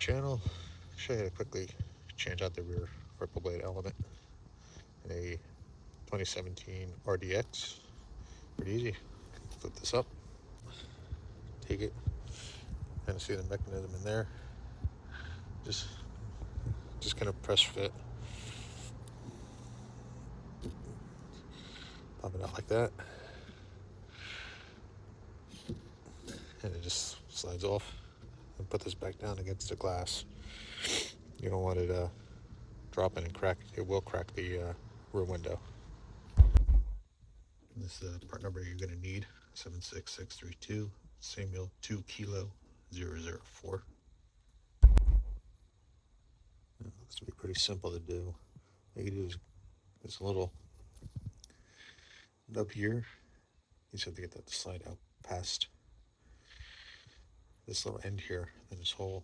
channel. Show you how to quickly change out the rear ripple blade element in a 2017 RDX. Pretty easy. Flip this up, take it, kind of see the mechanism in there. Just kind of press fit, pop it out like that, and it just slides off. And put this back down against the glass. You don't want it dropping and crack. It will crack the rear window. This is the part number you're going to need: 76632 Samuel 2 Kilo 004. This will be pretty simple to do. All you do is this little up here. You just have to get that to slide out past this little end here, and this whole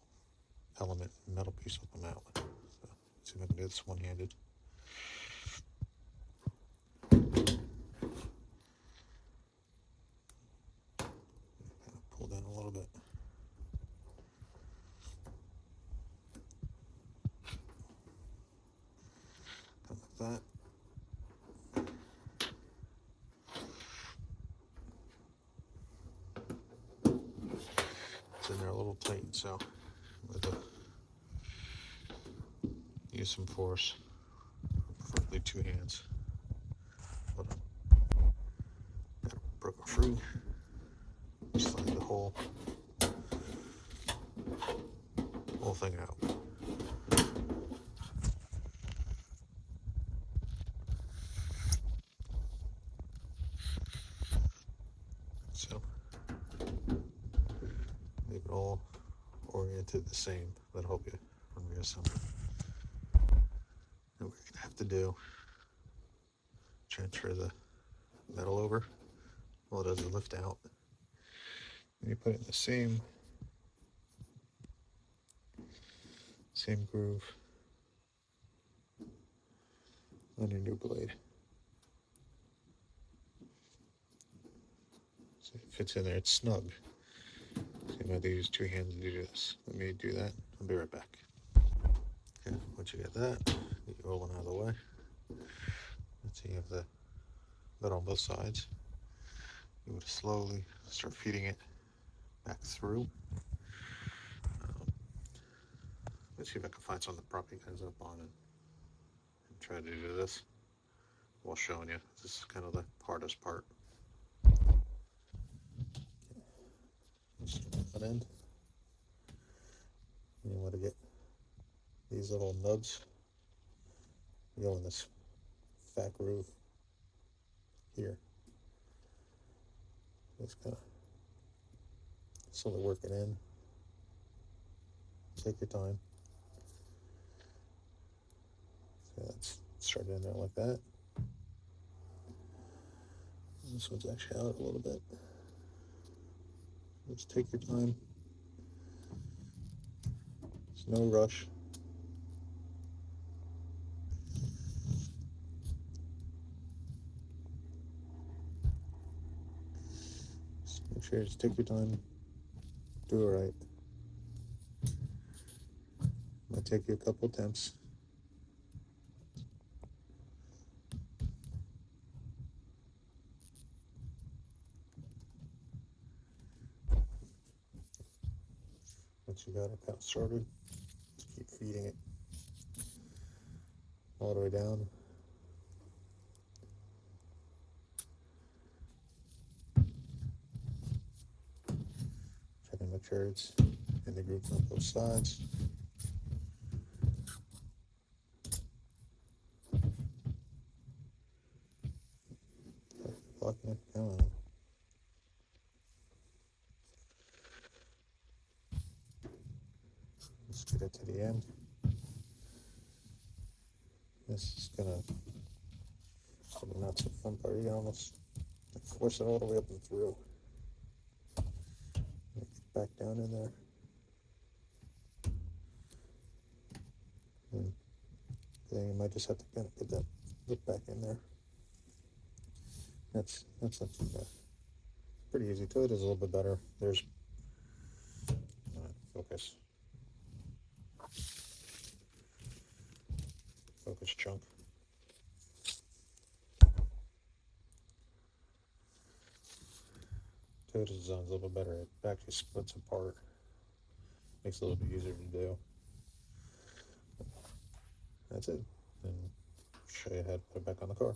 element metal piece will come out. So, see if I can do this one-handed. Kind of pull down a little bit. Come like that. It's in there a little tight, so I'm going to use some force, preferably two hands. Got it broken free. Slide the whole thing out. So leave it all oriented the same. That'll help you when reassembling. And what you're gonna have to do, transfer the metal over. All it does is lift out. And you put it in the same groove on your new blade. So it fits in there, it's snug. So you might have to use two hands to do this. Let me do that, I'll be right back. Okay, once you get that, get your old one out of the way. Let's see, you have the metal on both sides. You would slowly start feeding it back through. Let's see if I can find something to prop you guys up on and try to do this while showing you. This is kind of the hardest part. One end. You want to get these little nubs. You go in this fat groove here. Just kind of slowly work it in. Take your time. So let's start in there like that. This one's actually out a little bit. Just take your time. There's no rush. Just make sure you just take your time. Do it right. Might take you a couple attempts. Once you got it kind of started, just keep feeding it all the way down. Try to make sure it's in the groove on both sides. Blocking it, come on. Let's get it to the end. This is gonna probably not so fun part. You can almost force it all the way up and through. Make it back down in there. And then you might just have to kind of put that lip back in there. That's not too bad. Pretty easy to it. Is a little bit better. There's focus. garbage chunk. Toyota design's a little bit better. It actually splits apart. Makes it a little bit easier to do. That's it. And show you how to put it back on the car.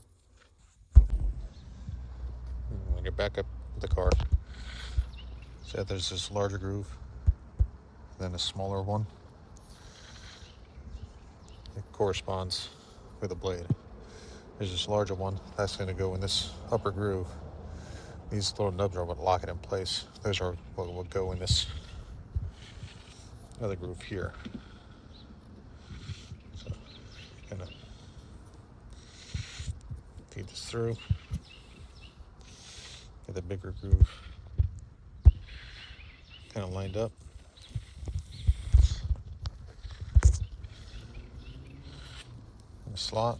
And when you're back up with the car, so there's this larger groove, then a smaller one. It corresponds with a blade. There's this larger one that's going to go in this upper groove. These little nubs are what lock it in place. Those are what will go in this other groove here. So, kind of feed this through. Get the bigger groove kind of lined up. In the slot,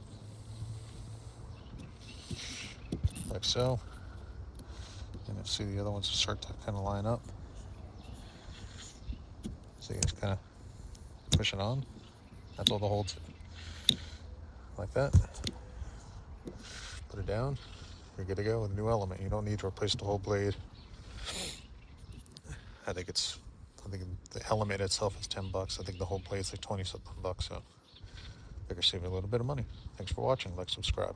like so. And you'll see the other ones start to kind of line up. So you just kind of push it on. That's all the holds it. Like that. Put it down. You're good to go with a new element. You don't need to replace the whole blade. I think the element itself is $10. I think the whole blade's like 20 something bucks. So I figure save you a little bit of money. Thanks for watching. Like, subscribe.